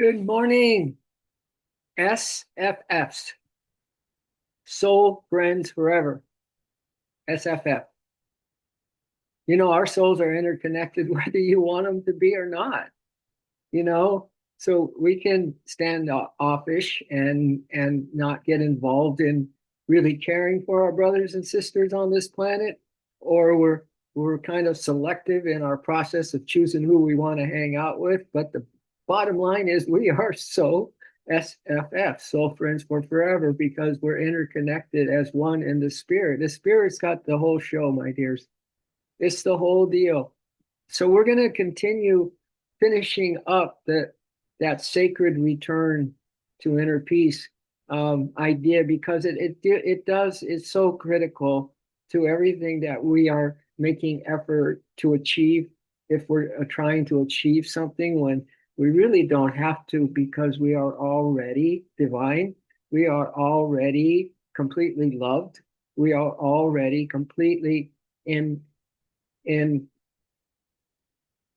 Good morning, SFFs, Soul Friends Forever, SFF. You know, our souls are interconnected whether you want them to be or not, you know, so we can stand offish and not get involved in really caring for our brothers and sisters on this planet, or we're kind of selective in our process of choosing who we want to hang out with. But the bottom line is we are so SFF, soul friends for forever, because we're interconnected as one in the spirit. The spirit's got the whole show, my dears. It's the whole deal. So we're going to continue finishing up that sacred return to inner peace idea, because it does, it's so critical to everything that we are making effort to achieve. If we're trying to achieve something when we really don't have to, because we are already divine, we are already completely loved, we are already completely in in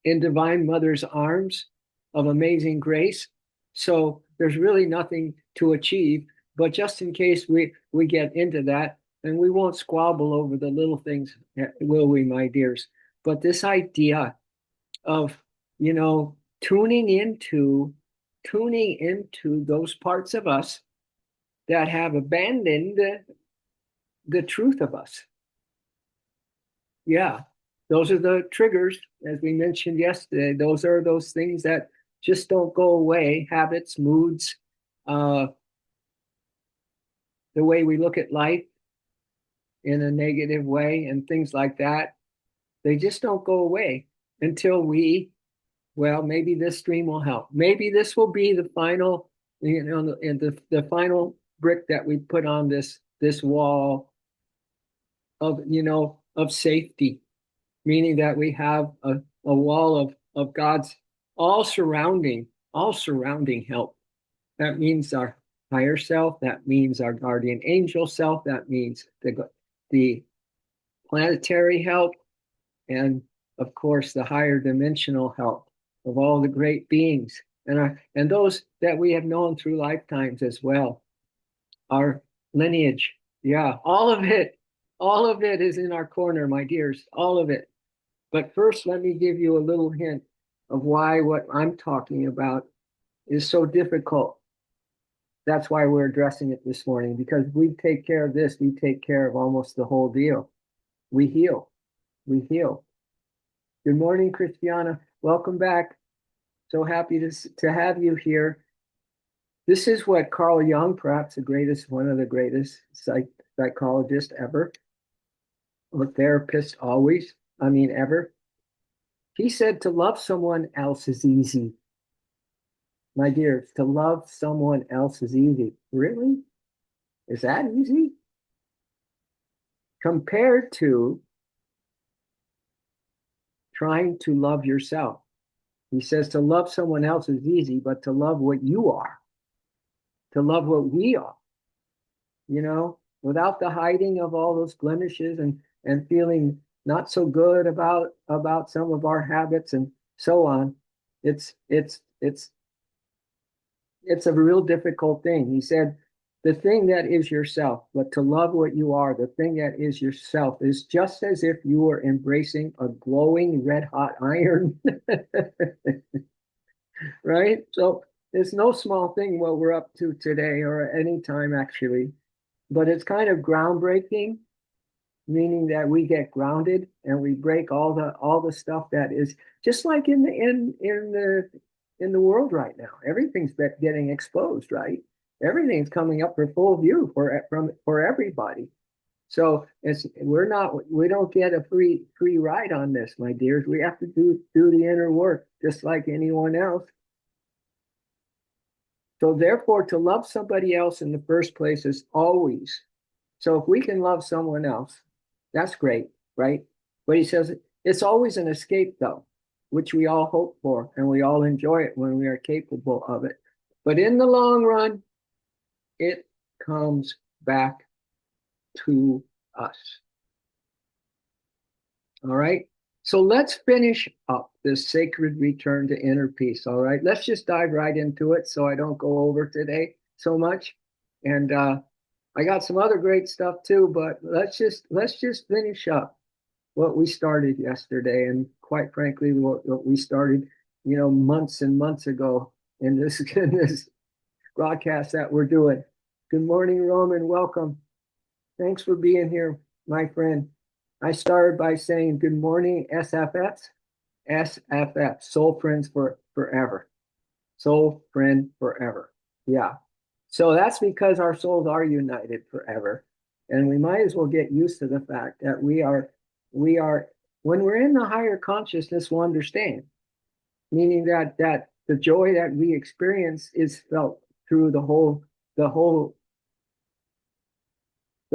in Divine Mother's arms of amazing grace. So there's really nothing to achieve. But just in case we get into that, and we won't squabble over the little things, will we, my dears? But this idea of, you know, tuning into those parts of us that have abandoned the truth of us. Yeah, those are the triggers, as we mentioned yesterday. Those are those things that just don't go away. Habits, moods, uh, the way we look at life in a negative way, and things like that. They just don't go away until well, maybe this stream will help. Maybe this will be the final, you know, and the final brick that we put on this wall of, you know, of safety, meaning that we have a wall of God's all surrounding, all surrounding help. That means our higher self, that means our guardian angel self, that means the planetary help, and of course the higher dimensional help of all the great beings, and those that we have known through lifetimes as well. Our lineage, yeah, all of it is in our corner, my dears, all of it. But first, let me give you a little hint of why what I'm talking about is so difficult. That's why we're addressing it this morning, because we take care of this, we take care of almost the whole deal. We heal. We heal. Good morning, Christiana. Welcome back. So happy to have you here. This is what Carl Jung, perhaps the greatest, one of the greatest psychologists ever, or therapist always, I mean, ever. He said to love someone else is easy. My dear, to love someone else is easy. Really? Is that easy? Compared to trying to love yourself. He says to love someone else is easy, but to love what you are, to love what we are, you know, without the hiding of all those blemishes and feeling not so good about some of our habits and so on. It's a real difficult thing. He said, the thing that is yourself, but to love what you are, the thing that is yourself, is just as if you were embracing a glowing red hot iron. Right? So it's no small thing what we're up to today or any time actually, but it's kind of groundbreaking, meaning that we get grounded and we break all the stuff that is just like in the world right now. Everything's getting exposed, right? Everything's coming up for full view for everybody. So we don't get a free ride on this, my dears. We have to do the inner work just like anyone else. So therefore, to love somebody else in the first place is always. So if we can love someone else, that's great, right? But he says it's always an escape, though, which we all hope for, and we all enjoy it when we are capable of it. But in the long run, it comes back to us. All right. So let's finish up this sacred return to inner peace. All right. Let's just dive right into it so I don't go over today so much. And I got some other great stuff too, but let's just finish up what we started yesterday, and quite frankly, what we started, months and months ago in this in this broadcast that we're doing. Good morning, Roman. Welcome. Thanks for being here, my friend. I started by saying good morning, SFFs. SFF, Soul Friends for Forever. Soul Friend Forever. Yeah. So that's because our souls are united forever. And we might as well get used to the fact that we are, when we're in the higher consciousness, we'll understand. Meaning that the joy that we experience is felt through the whole the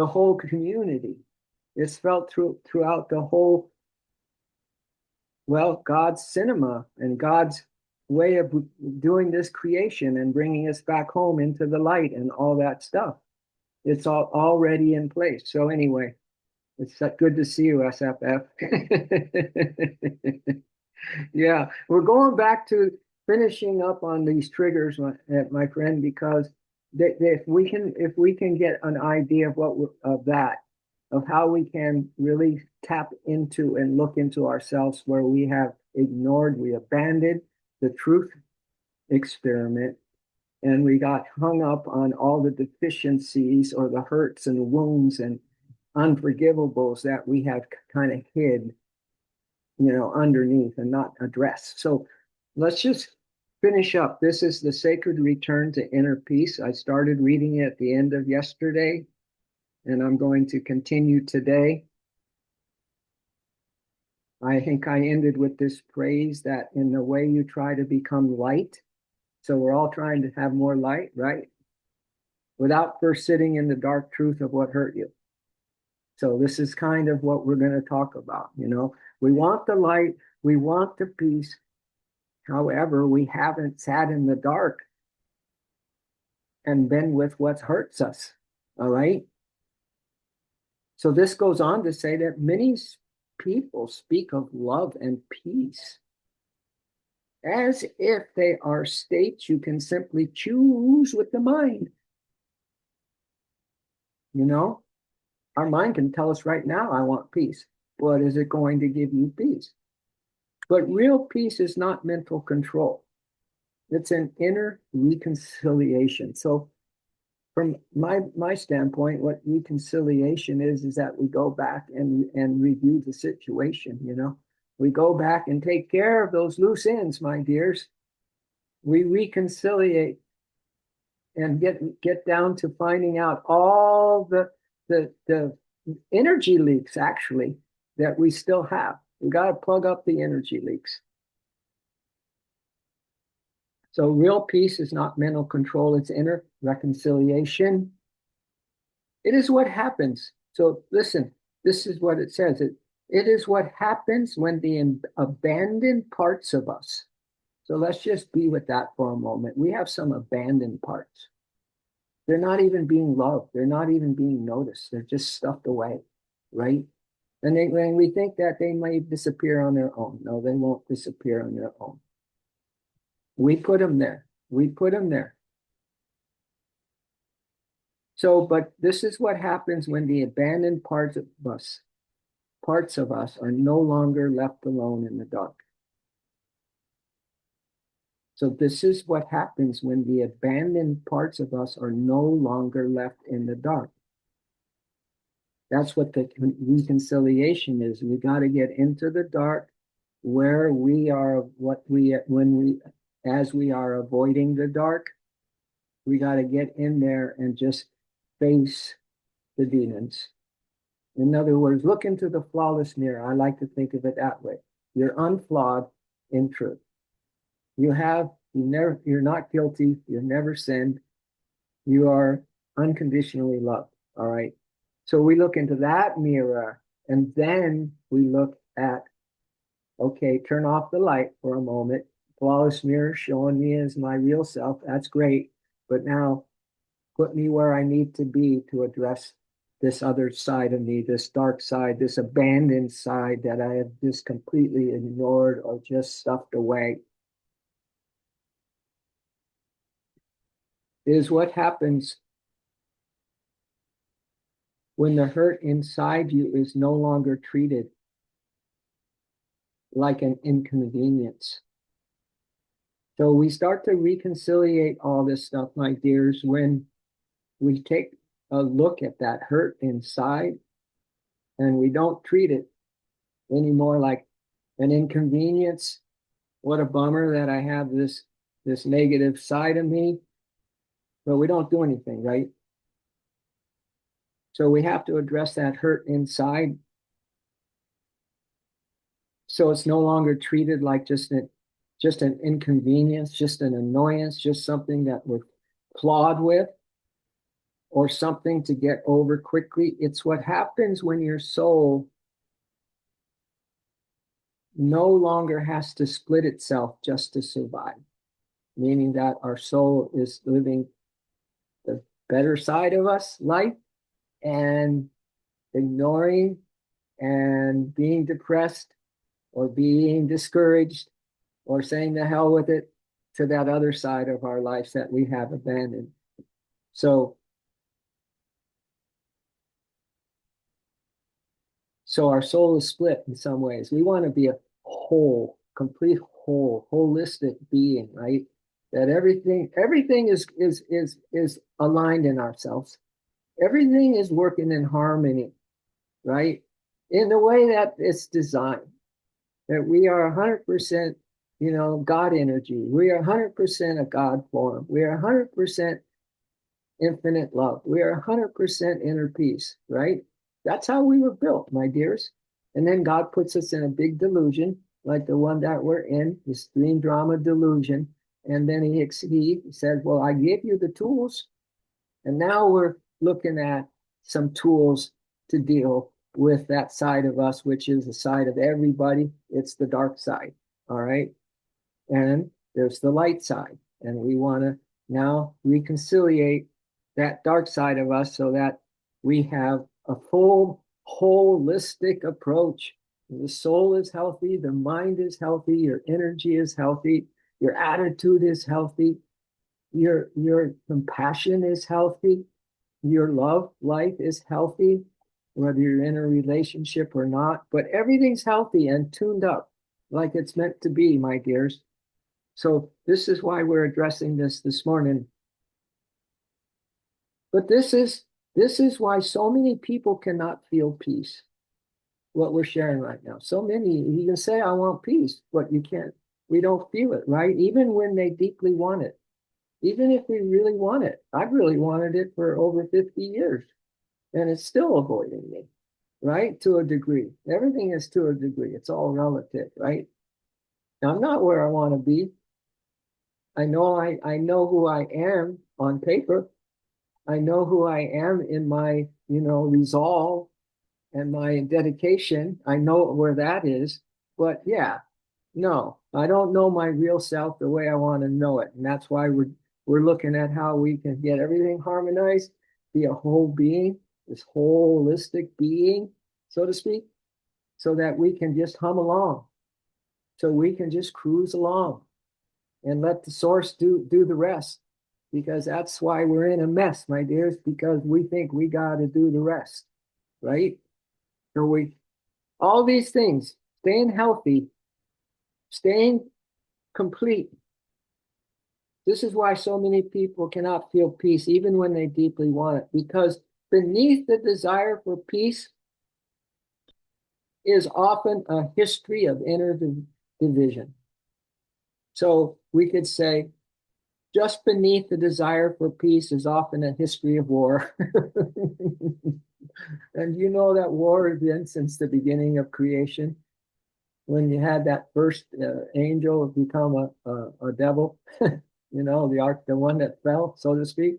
whole community. It's felt throughout the whole, well, God's cinema and God's way of doing this creation and bringing us back home into the light and all that stuff. It's all already in place. So anyway, it's good to see you, SFF. Yeah, we're going back to finishing up on these triggers, my friend, because if we can get an idea of of how we can really tap into and look into ourselves where we have ignored, we abandoned the truth experiment, and we got hung up on all the deficiencies or the hurts and wounds and unforgivables that we have kind of hid, underneath and not addressed. So let's just finish up. This is the Sacred Return to Inner Peace. I started reading it at the end of yesterday, and I'm going to continue today. I think I ended with this phrase that in the way you try to become light, so we're all trying to have more light, right? Without first sitting in the dark truth of what hurt you. So this is kind of what we're going to talk about. We want the light, we want the peace. However, we haven't sat in the dark and been with what hurts us. All right. So this goes on to say that many people speak of love and peace as if they are states you can simply choose with the mind. Our mind can tell us right now, I want peace. But is it going to give you peace? But real peace is not mental control. It's an inner reconciliation. So from my standpoint, what reconciliation is that we go back and review the situation, We go back and take care of those loose ends, my dears. We reconciliate and get down to finding out all the energy leaks actually that we still have. We got to plug up the energy leaks. So real peace is not mental control, it's inner reconciliation. It is what happens. So listen, this is what it says. It is what happens when the abandoned parts of us. So let's just be with that for a moment. We have some abandoned parts. They're not even being loved. They're not even being noticed. They're just stuffed away, right? And when we think that they may disappear on their own. No, they won't disappear on their own. We put them there. We put them there. So, but this is what happens when the abandoned parts of us are no longer left alone in the dark. So this is what happens when the abandoned parts of us are no longer left in the dark. That's what the reconciliation is. We got to get into the dark where we are, as we are avoiding the dark, we got to get in there and just face the demons. In other words, look into the flawless mirror. I like to think of it that way. You're unflawed in truth. You're not guilty. You've never sinned. You are unconditionally loved. All right. So we look into that mirror and then we look at, okay, turn off the light for a moment. Flawless mirror showing me as my real self. That's great. But now put me where I need to be to address this other side of me, this dark side, this abandoned side that I have just completely ignored or just stuffed away, is what happens when the hurt inside you is no longer treated like an inconvenience. So we start to reconciliate all this stuff, my dears, when we take a look at that hurt inside and we don't treat it anymore like an inconvenience. What a bummer that I have this negative side of me, but we don't do anything, right? So we have to address that hurt inside so it's no longer treated like just an inconvenience, just an annoyance, just something that we're clawed with or something to get over quickly. It's what happens when your soul no longer has to split itself just to survive, meaning that our soul is living the better side of us life and ignoring and being depressed or being discouraged or saying the hell with it to that other side of our lives that we have abandoned. So our soul is split in some ways. We want to be a whole, complete whole, holistic being, right? That everything is aligned in ourselves. Everything is working in harmony, right? In the way that it's designed. That we are 100%, God energy. We are 100% a God form. We are 100% infinite love. We are 100% inner peace, right? That's how we were built, my dears. And then God puts us in a big delusion, like the one that we're in, this dream drama delusion. And then he said, well, I gave you the tools. And now we're looking at some tools to deal with that side of us, which is the side of everybody. It's the dark side. All right. And there's the light side. And we want to now reconciliate that dark side of us so that we have a full holistic approach. The soul is healthy, the mind is healthy, your energy is healthy, your attitude is healthy, your compassion is healthy, your love life is healthy, whether you're in a relationship or not, but everything's healthy and tuned up like it's meant to be, my dears. So this is why we're addressing this morning. But this is why so many people cannot feel peace. What we're sharing right now. So many, you can say, I want peace, but you can't. We don't feel it, right? Even when they deeply want it. Even if we really want it. I've really wanted it for over 50 years. And it's still avoiding me, right? To a degree. Everything is to a degree. It's all relative, right? Now, I'm not where I want to be. I know who I am on paper. I know who I am in my, resolve and my dedication. I know where that is. But yeah, no, I don't know my real self the way I want to know it. And that's why we're looking at how we can get everything harmonized, be a whole being, this holistic being, so to speak, so that we can just hum along. So we can just cruise along and let the source do the rest. Because that's why we're in a mess, my dears, because we think we got to do the rest, right? So all these things, staying healthy, staying complete. This is why so many people cannot feel peace, even when they deeply want it, because beneath the desire for peace is often a history of inner division. So we could say, just beneath the desire for peace is often a history of war. And you know that war has been since the beginning of creation, when you had that first angel become a devil, the one that fell, so to speak.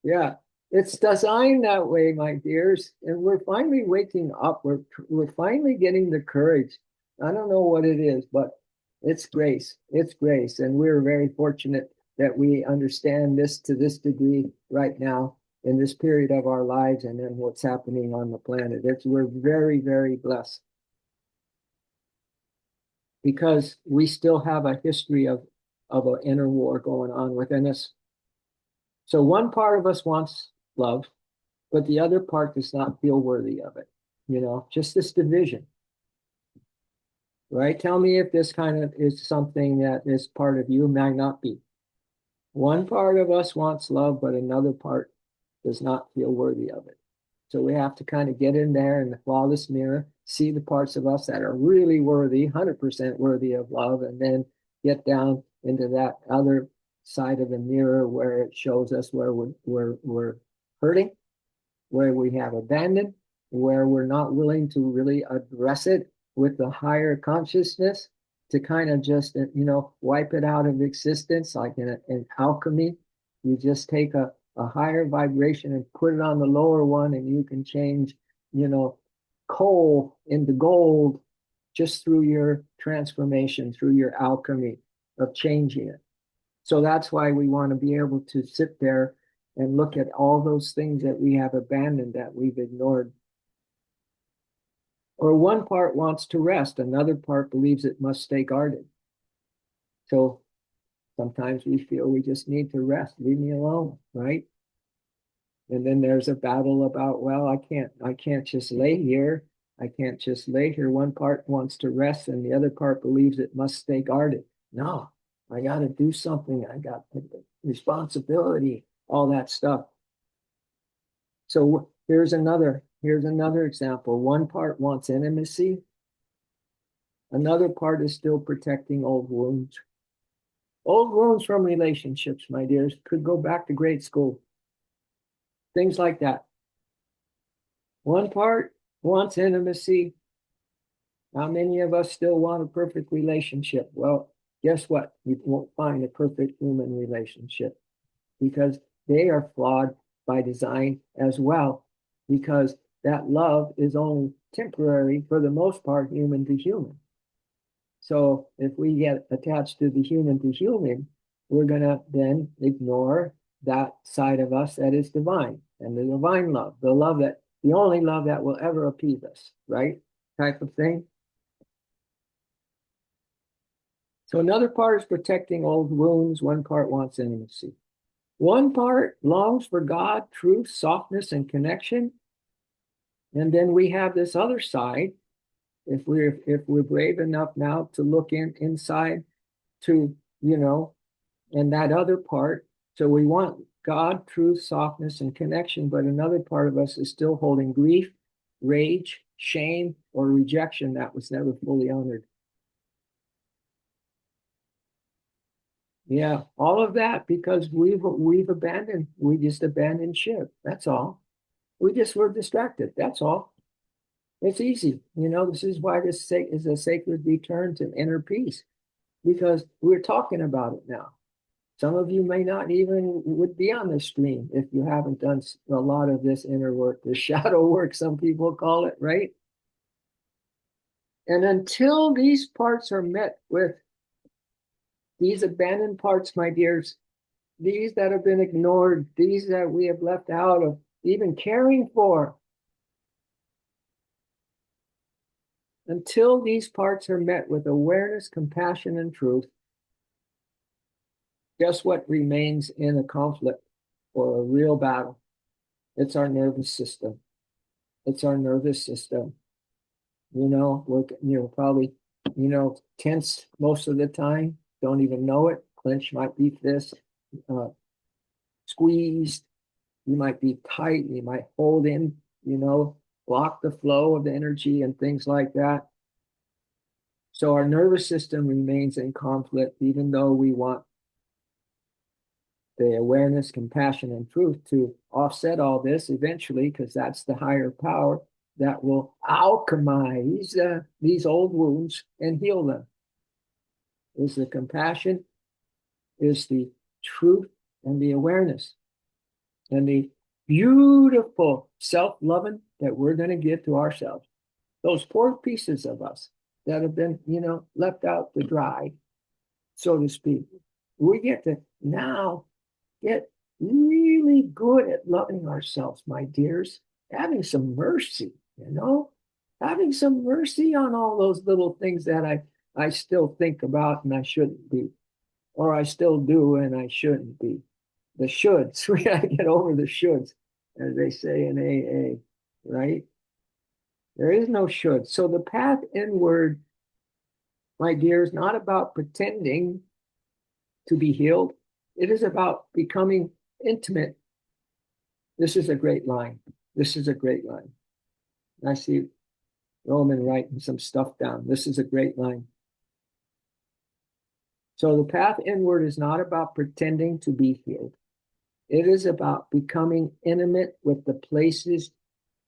Yeah, it's designed that way, my dears, and we're finally waking up. We're finally getting the courage. I don't know what it is, but it's grace. It's grace, and we're very fortunate that we understand this to this degree right now. in this period of our lives and then what's happening on the planet. We're very, very blessed because we still have a history of an inner war going on within us. So one part of us wants love, but the other part does not feel worthy of it. Just this division, right? Tell me if this kind of is something that is part of you, might not be. One part of us wants love, but another part does not feel worthy of it. So we have to kind of get in there in the flawless mirror, see the parts of us that are really worthy, 100% worthy of love, and then get down into that other side of the mirror where it shows us where we're hurting, where we have abandoned, where we're not willing to really address it with the higher consciousness to kind of just, wipe it out of existence, like in alchemy. You just take a higher vibration and put it on the lower one, and you can change, coal into gold just through your transformation, through your alchemy of changing it. So that's why we want to be able to sit there and look at all those things that we have abandoned, that we've ignored. Or one part wants to rest, another part believes it must stay guarded. So sometimes we feel we just need to rest, leave me alone, right? And then there's a battle about, well, I can't just lay here. I can't just lay here. One part wants to rest and the other part believes it must stay guarded. No, I got to do something. I got responsibility, all that stuff. So here's another example. One part wants intimacy. Another part is still protecting old wounds. Old wounds from relationships, my dears, could go back to grade school. Things like that. One part wants intimacy. How many of us still want a perfect relationship? Well, guess what? You won't find a perfect human relationship because they are flawed by design as well, because that love is only temporary, for the most part, human to human. So if we get attached to the human to human, we're going to then ignore that side of us that is divine, and the divine love, the only love that will ever appease us, right? Type of thing. So another part is protecting old wounds. One part wants intimacy. One part longs for God, truth, softness, and connection. And then we have this other side. If we're brave enough now to look inside to, and that other part. So we want God, truth, softness, and connection, but another part of us is still holding grief, rage, shame, or rejection that was never fully honored. Yeah, all of that because we just abandoned ship. That's all. We just were distracted. That's all. It's easy. This is why this is a sacred return to inner peace, because we're talking about it now. Some of you may not even would be on the stream if you haven't done a lot of this inner work, the shadow work, some people call it, right? And until these parts are met with these abandoned parts, my dears, these that have been ignored, these that we have left out of even caring for, until these parts are met with awareness, compassion, and truth, guess what remains in a conflict or a real battle? It's our nervous system. It's our nervous system. We're probably, tense most of the time, don't even know it. Clench might be fist, squeezed. You might be tight. You might hold in, block the flow of the energy and things like that. So our nervous system remains in conflict, even though we want the awareness, compassion, and truth to offset all this eventually, because that's the higher power that will alchemize these old wounds and heal them. Is the compassion, is the truth, and the awareness, and the beautiful self-loving that we're going to give to ourselves. Those poor pieces of us that have been, left out to dry, so to speak. We get to now get really good at loving ourselves, my dears, having some mercy, having some mercy on all those little things that I still think about and I shouldn't be, or I still do and I shouldn't be. The shoulds, we gotta get over the shoulds, as they say in AA, right? There is no should. So the path inward, my dear, is not about pretending to be healed. It is about becoming intimate. This is a great line. This is a great line. I see Roman writing some stuff down. This is a great line. So the path inward is not about pretending to be healed. It is about becoming intimate with the places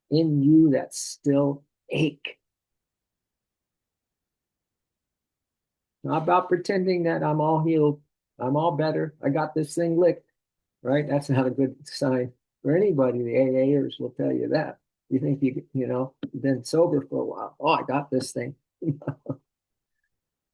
in you that still ache. Not about pretending that I'm all healed, I'm all better, I got this thing licked, right? That's not a good sign for anybody. The AAers will tell you that. You think you've been sober for a while. Oh, I got this thing.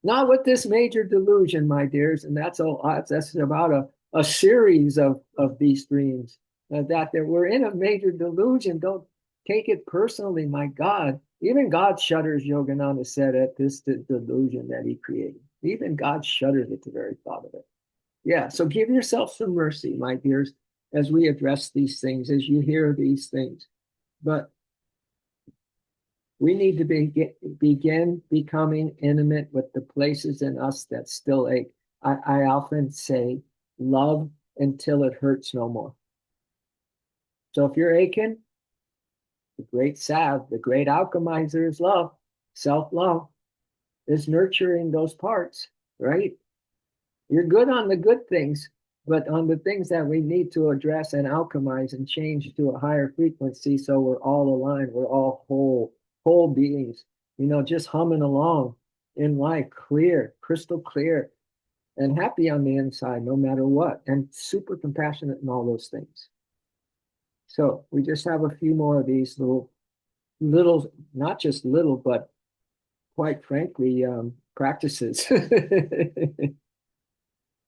Not with this major delusion, my dears. And that's about a series of these dreams. That we're in a major delusion. Don't take it personally, my God. Even God shudders, Yogananda said, at this delusion that he created. Even God shudders at the very thought of it. Yeah, so give yourself some mercy, my dears, as we address these things, as you hear these things. But we need to begin becoming intimate with the places in us that still ache. I often say, love until it hurts no more. So if you're aching, the great salve, the great alchemizer is love. Self-love is nurturing those parts, right? You're good on the good things, but on the things that we need to address and alchemize and change to a higher frequency so we're all aligned, we're all whole beings, just humming along in life, clear, crystal clear, and happy on the inside no matter what, and super compassionate and all those things. So we just have a few more of these little, not just little, but quite frankly, practices.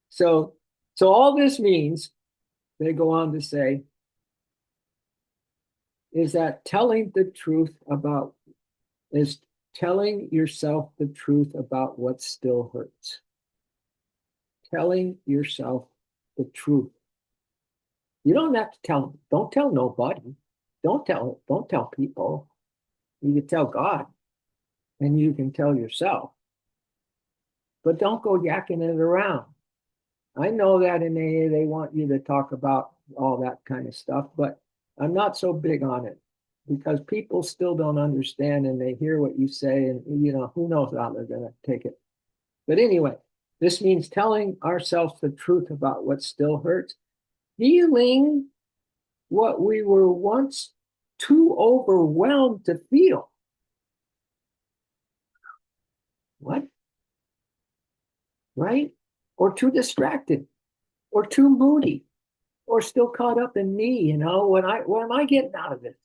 So all this means, they go on to say, is that telling yourself the truth about what still hurts. Telling yourself the truth. You don't have to don't tell nobody. Don't tell people. You can tell God and you can tell yourself. But don't go yakking it around. I know that in AA they want you to talk about all that kind of stuff, but I'm not so big on it because people still don't understand and they hear what you say and who knows how they're going to take it. But anyway, this means telling ourselves the truth about what still hurts, feeling what we were once too overwhelmed to feel. What? Right? Or too distracted, or too moody, or still caught up in me, what am I getting out of this?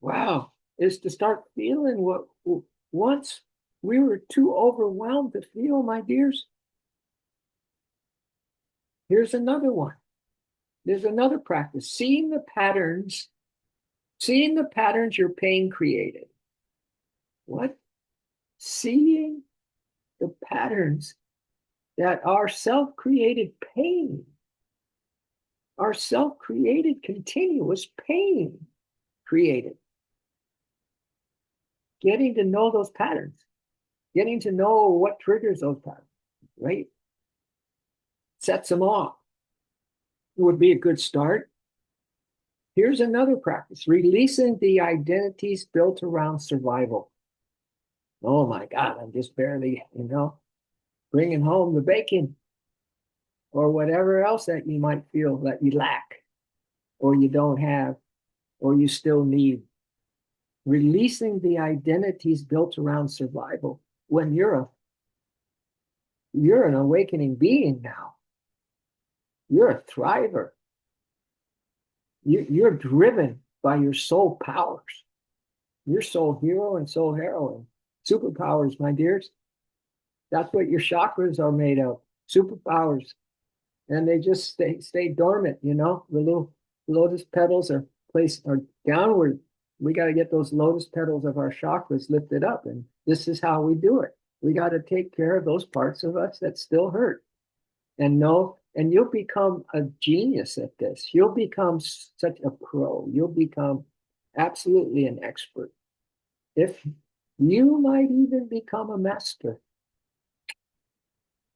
Wow, is to start feeling what once we were too overwhelmed to feel, my dears. Here's another one. There's another practice. Seeing the patterns your pain created. What? Seeing the patterns that our self-created pain, our self-created continuous pain created. Getting to know those patterns, getting to know what triggers those patterns, right? Sets them off. It would be a good start. Here's another practice, releasing the identities built around survival. Oh my God, I'm just barely, bringing home the bacon or whatever else that you might feel that you lack or you don't have or you still need. Releasing the identities built around survival when you're an awakening being now. You're a thriver. You're driven by your soul powers. Your soul hero and soul heroine. Superpowers, my dears. That's what your chakras are made of. Superpowers. and they just stay dormant, you know. The little lotus petals are placed are downward. We got to get those lotus petals of our chakras lifted up, and this is how we do it. We got to take care of those parts of us that still hurt, and know, and you'll become a genius at this. You'll become such a pro. You'll become absolutely an expert. If you might even become a master.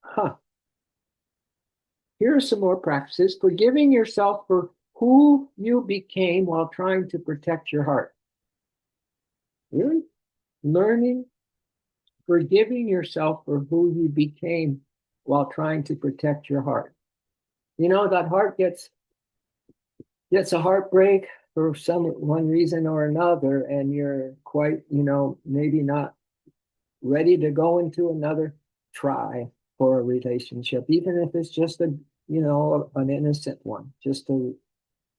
Huh. Here are some more practices. Forgiving yourself for who you became while trying to protect your heart. Really? Learning, forgiving yourself for who you became while trying to protect your heart. You know, that heart gets a heartbreak for one reason or another, and you're quite, you know, maybe not ready to go into another try for a relationship, even if it's just a, you know, an innocent one, just a, you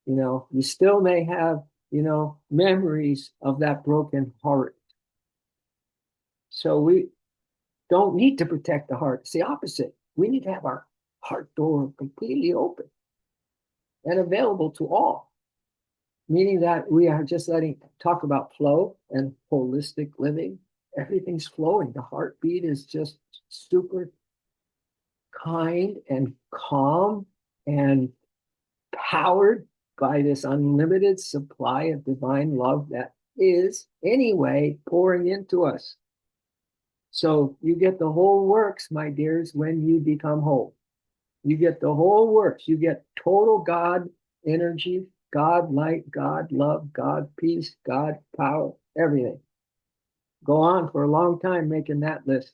know, you still may have, you know, memories of that broken heart. So we don't need to protect the heart. It's the opposite. We need to have our heart door completely open and available to all, meaning that we are just talk about flow and holistic living. Everything's flowing. The heartbeat is just super kind and calm and powered by this unlimited supply of divine love that is anyway pouring into us. So you get the whole works, my dears, when you become whole. You get the whole works. You get total God energy, God light, God love, God peace, God power, everything. Go on for a long time making that list.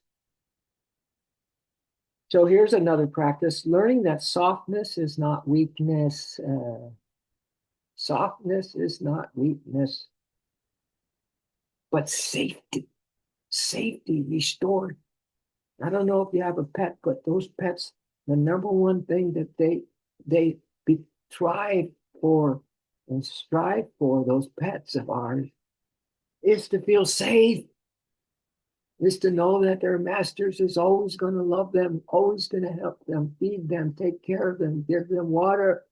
So here's another practice, learning that softness is not weakness. Softness is not weakness, but safety. Safety restored. I don't know if you have a pet, but those pets, the number one thing that they thrive for and strive for, those pets of ours, is to feel safe, is to know that their masters is always going to love them, always going to help them, feed them, take care of them, give them water,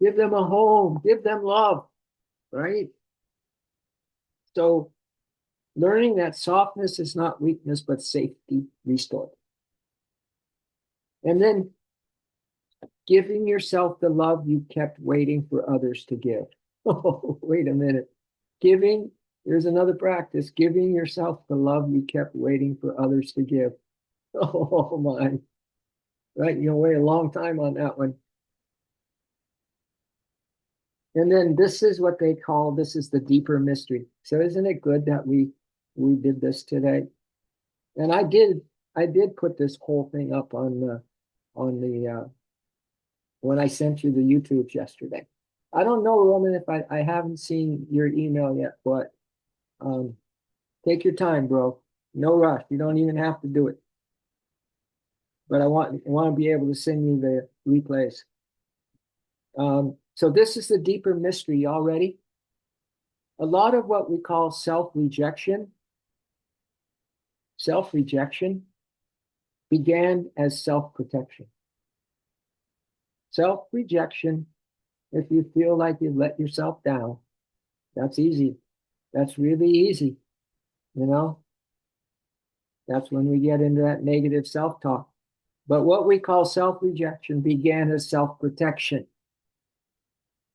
give them a home, give them love, right? So learning that softness is not weakness, but safety restored. And then giving yourself the love you kept waiting for others to give. Oh, wait a minute. Here's another practice, giving yourself the love you kept waiting for others to give. Oh my. Right, you'll wait a long time on that one. And then this is what they call, this is the deeper mystery. So isn't it good that we did this today? And I did put this whole thing up on the when I sent you the YouTubes yesterday. I don't know, Roman, if I haven't seen your email yet, but take your time, bro. No rush. You don't even have to do it. But I want to be able to send you the replays. So this is the deeper mystery. Y'all ready? A lot of what we call self-rejection began as self-protection. Self-rejection, if you feel like you've let yourself down, that's easy. That's really easy. You know, that's when we get into that negative self-talk. But what we call self-rejection began as self-protection.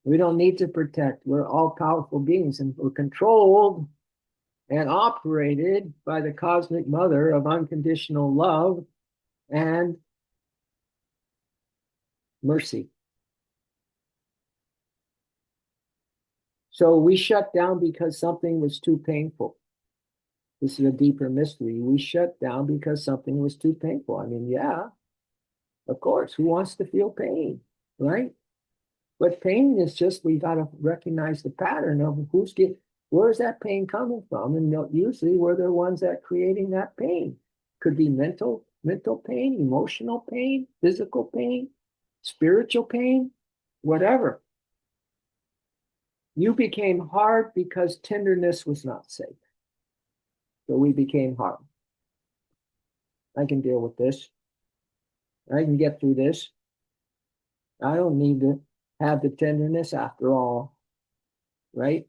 We don't need to protect. We're all powerful beings, and we're controlled and operated by the cosmic mother of unconditional love and mercy. So we shut down because something was too painful. This is a deeper mystery. We shut down because something was too painful. I mean, yeah, of course, who wants to feel pain, right? But pain is just, we got to recognize the pattern of where's that pain coming from? And usually we're the ones that are creating that pain. Could be mental pain, emotional pain, physical pain, spiritual pain, whatever. You became hard because tenderness was not safe. So we became hard. I can deal with this. I can get through this. I don't need to have the tenderness after all, right?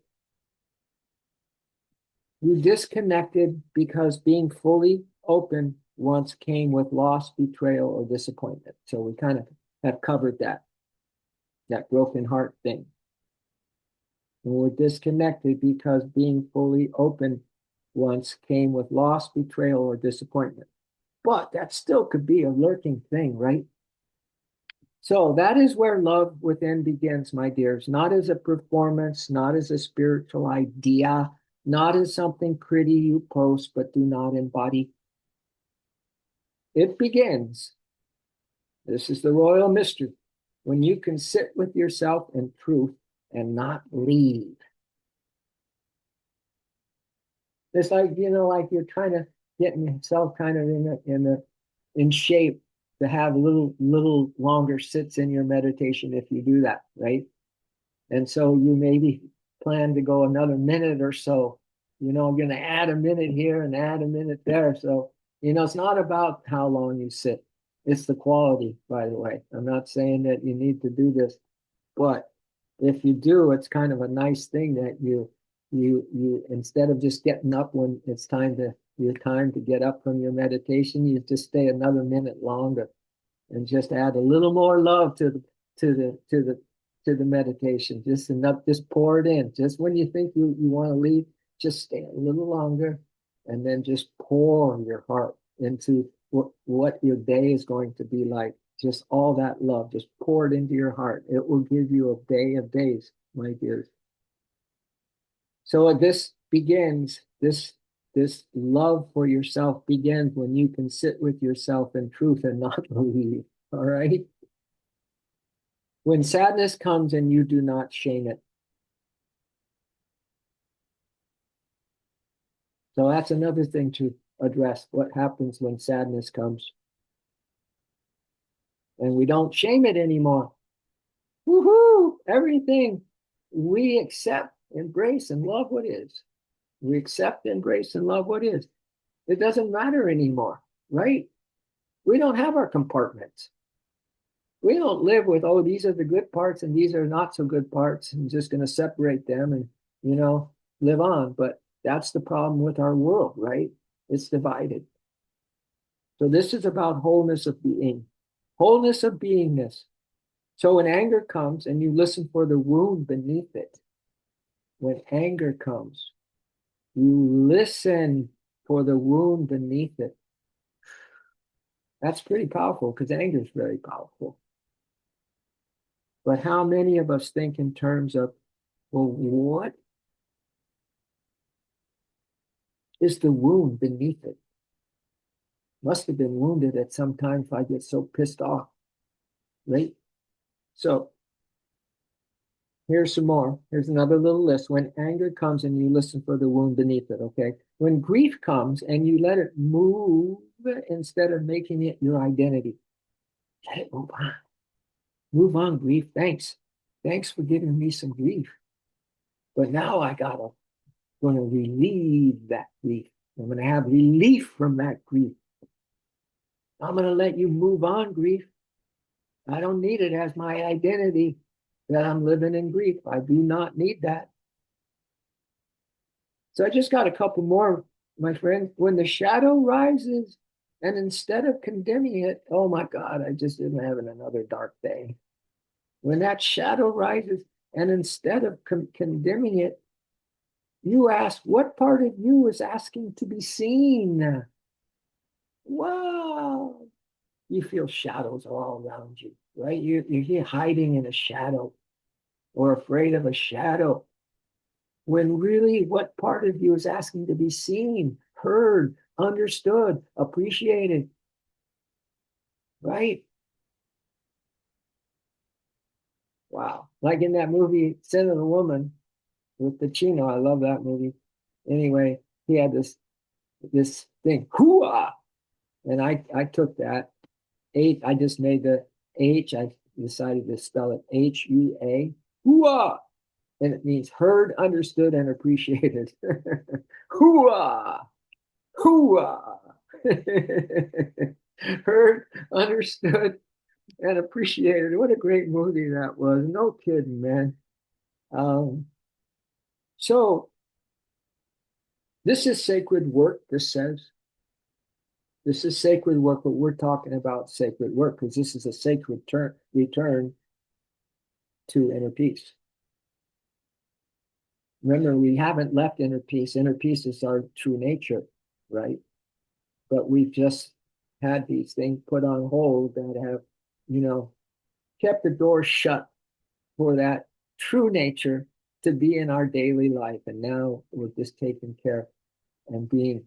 You disconnected because being fully open once came with loss, betrayal, or disappointment. So we kind of have covered that broken heart thing. And we're disconnected because being fully open once came with loss, betrayal, or disappointment. But that still could be a lurking thing, right? So that is where love within begins, my dears, not as a performance, not as a spiritual idea, not as something pretty you post but do not embody. It begins, this is the royal mystery, when you can sit with yourself in truth and not leave. It's like, like you're trying to get yourself kind of in shape to have little longer sits in your meditation if you do that, right? And so you maybe plan to go another minute or so. I'm going to add a minute here and add a minute there. So, it's not about how long you sit. It's the quality, by the way. I'm not saying that you need to do this, but if you do, it's kind of a nice thing that you instead of just getting up when it's your time to get up from your meditation, you just stay another minute longer and just add a little more love to the to the to the meditation. Just enough, just pour it in. Just when you think you want to leave, just stay a little longer and then just pour your heart into what your day is going to be like. Just all that love, just pour it into your heart. It will give you a day of days, my dears. So this love for yourself begins when you can sit with yourself in truth and not leave. All right. When sadness comes and you do not shame it. So that's another thing to address. What happens when sadness comes? And we don't shame it anymore. Woohoo! Everything we accept, embrace, and love what is. We accept, embrace, and love what is. It doesn't matter anymore, right? We don't have our compartments. We don't live with, oh, these are the good parts and these are not so good parts, and just going to separate them and, live on. But that's the problem with our world, right? It's divided. So this is about wholeness of being, wholeness of beingness. So when anger comes and you listen for the wound beneath it, when anger comes, you listen for the wound beneath it. That's pretty powerful because anger is very powerful. But how many of us think in terms of, well, what is the wound beneath it? Must have been wounded at some time if I get so pissed off, right? So here's some more. Here's another little list. When anger comes and you listen for the wound beneath it, okay? When grief comes and you let it move instead of making it your identity, let it move on. Move on, grief. Thanks. Thanks for giving me some grief. But now going to relieve that grief. I'm going to have relief from that grief. I'm going to let you move on, grief. I don't need it as my identity that I'm living in grief. I do not need that. So I just got a couple more, my friend. When the shadow rises, and instead of condemning it, oh my God, I just am having another dark day. When that shadow rises, and instead of condemning it, you ask, what part of you is asking to be seen? Wow. You feel shadows all around you, right? You're hiding in a shadow or afraid of a shadow. When really, what part of you is asking to be seen, heard, understood, appreciated, right? Wow. Like in that movie, Sin of the Woman with Pacino. I love that movie. Anyway, he had this thing, hooah. And I took that. I just made the H, I decided to spell it H-U-A, hooah. And it means heard, understood, and appreciated. Hooah! Hooah! Heard, understood, and appreciated. What a great movie that was. No kidding, man. Um, so this is sacred work, this says. This is sacred work, but we're talking about sacred work because this is a sacred return to inner peace. Remember, we haven't left inner peace. Inner peace is our true nature, right? But we've just had these things put on hold that have, you know, kept the door shut for that true nature to be in our daily life. And now we're just taking care and being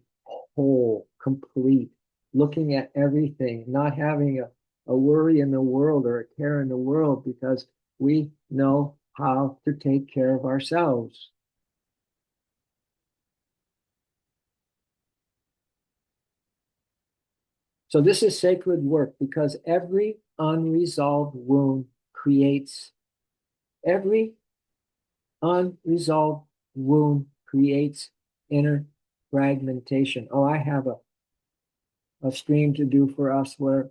whole, complete, looking at everything, not having a worry in the world or a care in the world because we know how to take care of ourselves. So this is sacred work because every unresolved wound creates inner fragmentation. Oh, I have a stream to do for us where,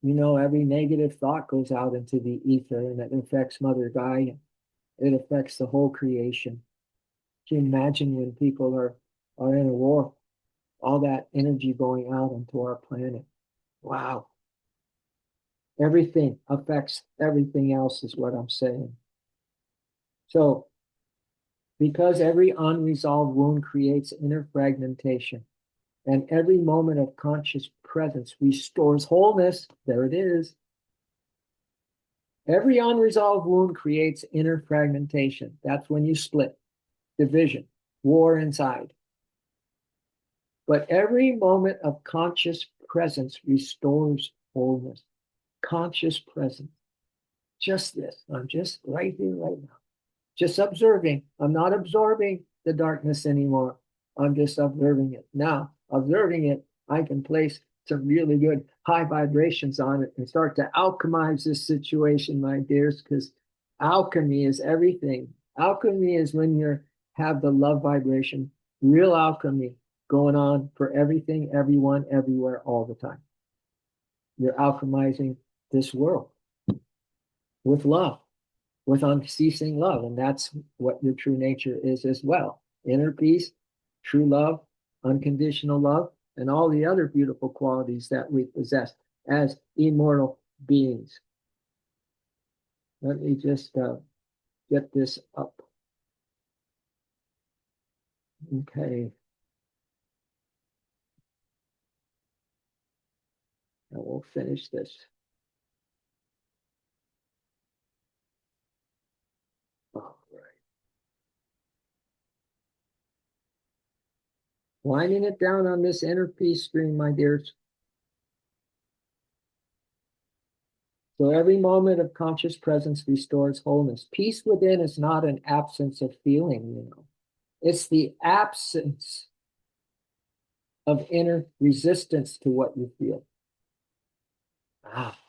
every negative thought goes out into the ether and it affects Mother Gaia. It affects the whole creation. Can you imagine when people are in a war, all that energy going out into our planet? Wow. Everything affects everything else, is what I'm saying. So, because every unresolved wound creates inner fragmentation, and every moment of conscious presence restores wholeness, there it is. Every unresolved wound creates inner fragmentation. That's when you split, division, war inside. But every moment of conscious presence restores wholeness. Conscious presence. Just this. I'm just right here, right now. Just observing. I'm not absorbing the darkness anymore. I'm just observing it. Now, observing it, I can place some really good high vibrations on it and start to alchemize this situation, my dears, because alchemy is everything. Alchemy is when you have the love vibration, real alchemy going on for everything, everyone, everywhere, all the time. You're alchemizing this world with love, with unceasing love. And that's what your true nature is as well. Inner peace, true love, unconditional love, and all the other beautiful qualities that we possess as immortal beings. Let me just get this up. Okay. And we'll finish this. All right. Winding it down on this inner peace stream, my dears. So every moment of conscious presence restores wholeness. Peace within is not an absence of feeling. It's the absence of inner resistance to what you feel. Ah,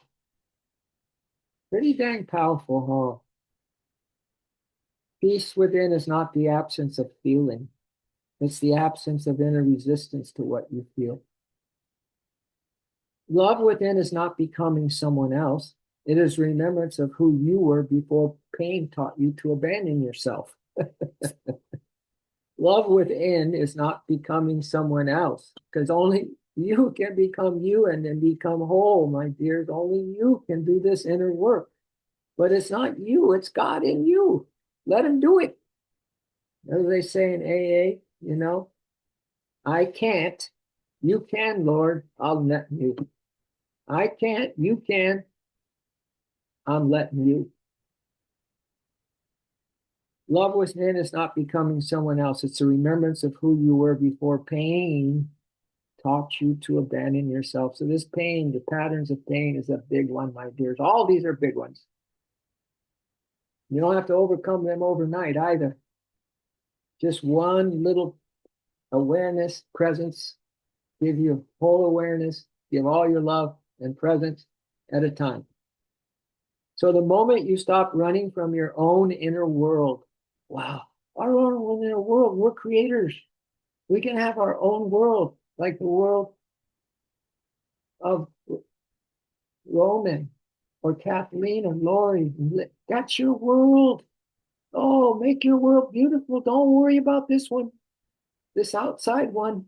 pretty dang powerful, huh? Peace within is not the absence of feeling. It's the absence of inner resistance to what you feel. Love within is not becoming someone else. It is remembrance of who you were before pain taught you to abandon yourself. Love within is not becoming someone else because only you can become you and then become whole, my dears. Only you can do this inner work. But it's not you, it's God in you. Let him do it. As they say in AA, I can't. You can, Lord. I'll let you. I can't. You can. I'm letting you. Love within is not becoming someone else. It's a remembrance of who you were before pain taught you to abandon yourself. So this pain, the patterns of pain is a big one, my dears. All these are big ones. You don't have to overcome them overnight either. Just one little awareness, presence, give you full awareness, give all your love and presence at a time. So the moment you stop running from your own inner world, wow, our own inner world, we're creators. We can have our own world, like the world of Roman. or Kathleen or Lori. That's your world. Oh, make your world beautiful. Don't worry about this one, this outside one.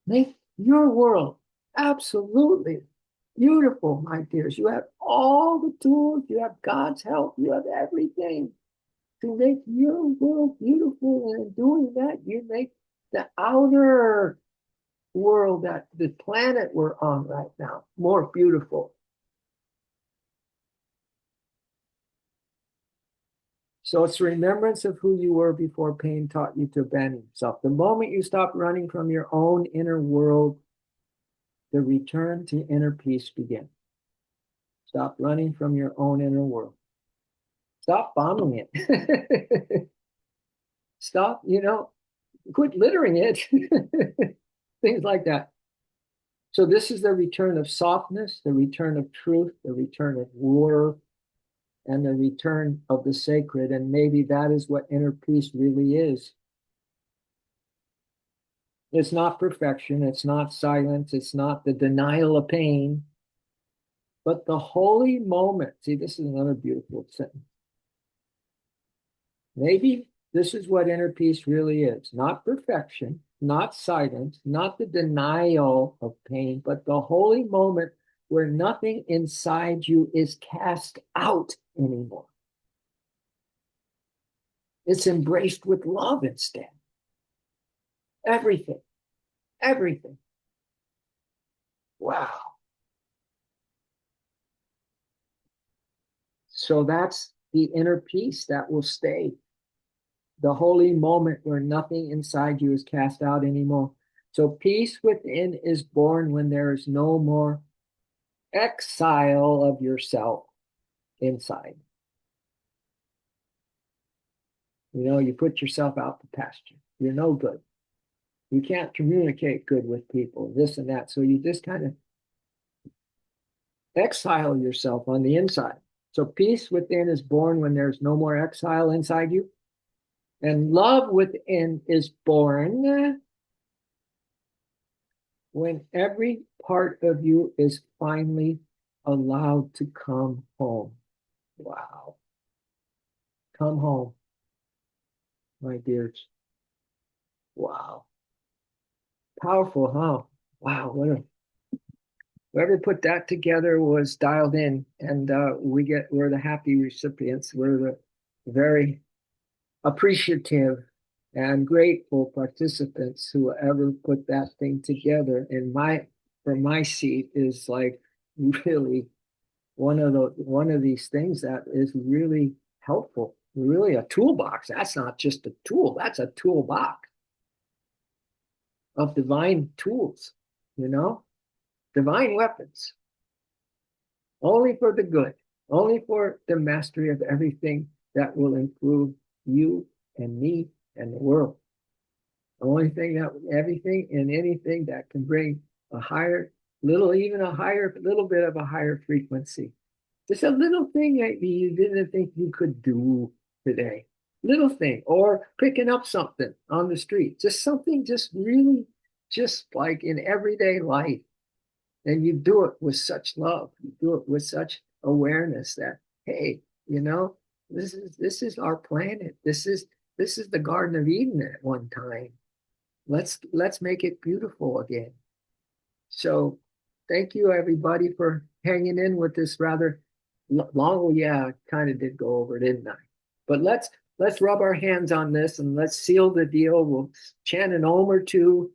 Make your world absolutely beautiful, my dears. You have all the tools, you have God's help, you have everything to make your world beautiful. And in doing that, you make the outer world, that the planet we're on right now, more beautiful. So it's remembrance of who you were before pain taught you to abandon yourself. The moment you stop running from your own inner world, the return to inner peace begins. Stop running from your own inner world. Stop bombing it. Stop, quit littering it. Things like that. So this is the return of softness, the return of truth, the return of war, and the return of the sacred. And maybe that is what inner peace really is. It's not perfection, it's not silence, it's not the denial of pain, but the holy moment. See, this is another beautiful sentence. Maybe this is what inner peace really is. Not perfection, not silence, not the denial of pain, but the holy moment where nothing inside you is cast out anymore. It's embraced with love instead. Everything, everything. Wow. So that's the inner peace that will stay. The holy moment where nothing inside you is cast out anymore. So peace within is born when there is no more exile of yourself inside. You put yourself out to pasture. You're no good. You can't communicate good with people, this and that. So you just kind of exile yourself on the inside. So peace within is born when there's no more exile inside you. And love within is born when every part of you is finally allowed to come home. Wow. Come home, my dears. Wow. Powerful, huh? Wow. Whoever put that together was dialed in, and we're the happy recipients. We're the very appreciative and grateful participants. Whoever put that thing together, and from my seat is like really one of these things that is really helpful. Really a toolbox. That's not just a tool, that's a toolbox of divine tools, divine weapons, only for the good, only for the mastery of everything that will improve you and me and the world. The only thing that everything and anything that can bring a higher, little bit of a higher frequency. Just a little thing that you didn't think you could do today. Little thing, or picking up something on the street. Just something just really, just like in everyday life. And you do it with such love. You do it with such awareness that, hey, this is our planet. This is the Garden of Eden at one time. Let's make it beautiful again. So thank you everybody for hanging in with this rather long. Yeah, kind of did go over, didn't I? But let's rub our hands on this and let's seal the deal. We'll chant an Om or two.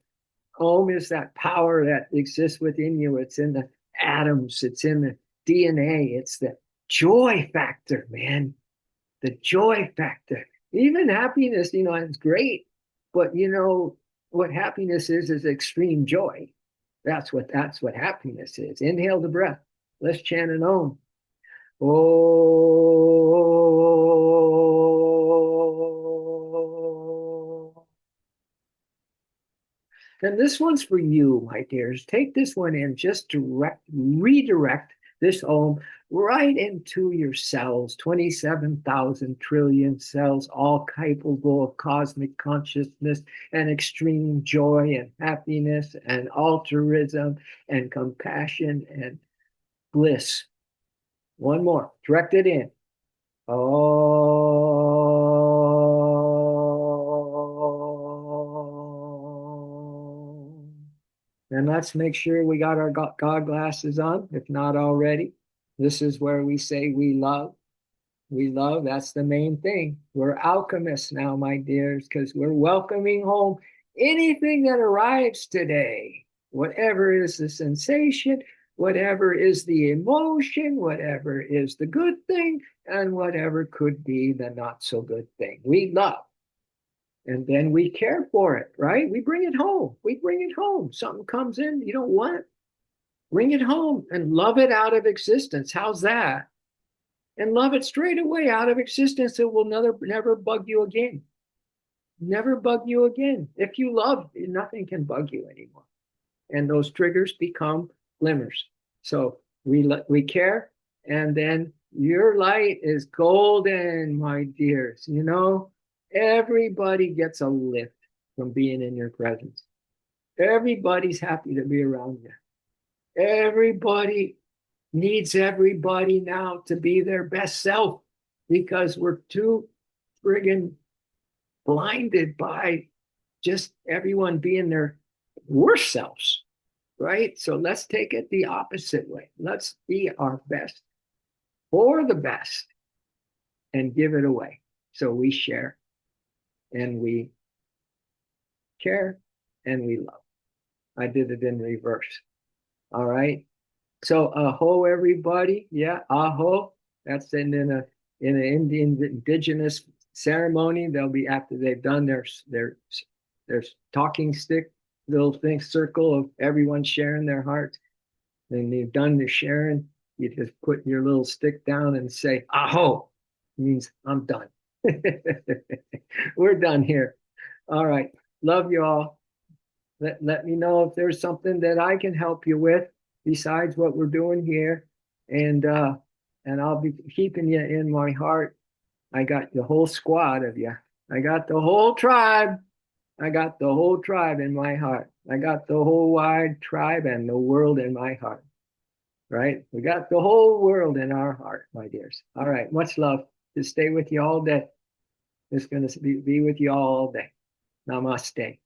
Om is that power that exists within you. It's in the atoms. It's in the DNA. It's the joy factor, man. The joy factor. Even happiness, it's great. But what happiness is extreme joy. That's what happiness is. Inhale the breath. Let's chant an Om. Oh. And this one's for you, my dears. Take this one in, just redirect this Om right into your cells, 27,000 trillion cells, all capable of cosmic consciousness and extreme joy and happiness and altruism and compassion and bliss. One more. Direct it in. Oh. And let's make sure we got our God glasses on, if not already. This is where we say we love. We love, that's the main thing. We're alchemists now, my dears, because we're welcoming home anything that arrives today. Whatever is the sensation, whatever is the emotion, whatever is the good thing, and whatever could be the not so good thing. We love. And then we care for it, right? We bring it home. We bring it home. Something comes in, you don't want it. Bring it home and love it out of existence. How's that? And love it straight away out of existence. It will never bug you again. Never bug you again. If you love, nothing can bug you anymore. And those triggers become glimmers. So we care, and then your light is golden, my dears. You know, everybody gets a lift from being in your presence. Everybody's happy to be around you. Everybody needs everybody now to be their best self because we're too friggin' blinded by just everyone being their worst selves, right? So let's take it the opposite way. Let's be our best for the best and give it away. So we share and we care and we love. I did it in reverse. All right. So aho, everybody. Yeah, aho. That's in an Indian indigenous ceremony. They'll be after they've done their talking stick little thing circle of everyone sharing their heart. Then they've done the sharing. You just put your little stick down and say aho. It means I'm done. We're done here. All right. Love you all. Let me know if there's something that I can help you with besides what we're doing here. And I'll be keeping you in my heart. I got the whole squad of you. I got the whole tribe. I got the whole tribe in my heart. I got the whole wide tribe and the world in my heart. Right? We got the whole world in our heart, my dears. All right. Much love. To stay with you all day. It's going to be with you all day. Namaste.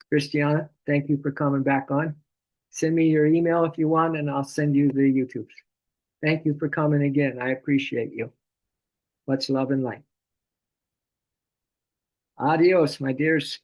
Christiana, thank you for coming back on. Send me your email if you want, and I'll send you the YouTubes. Thank you for coming again. I appreciate you. Much love and light. Adios, my dears.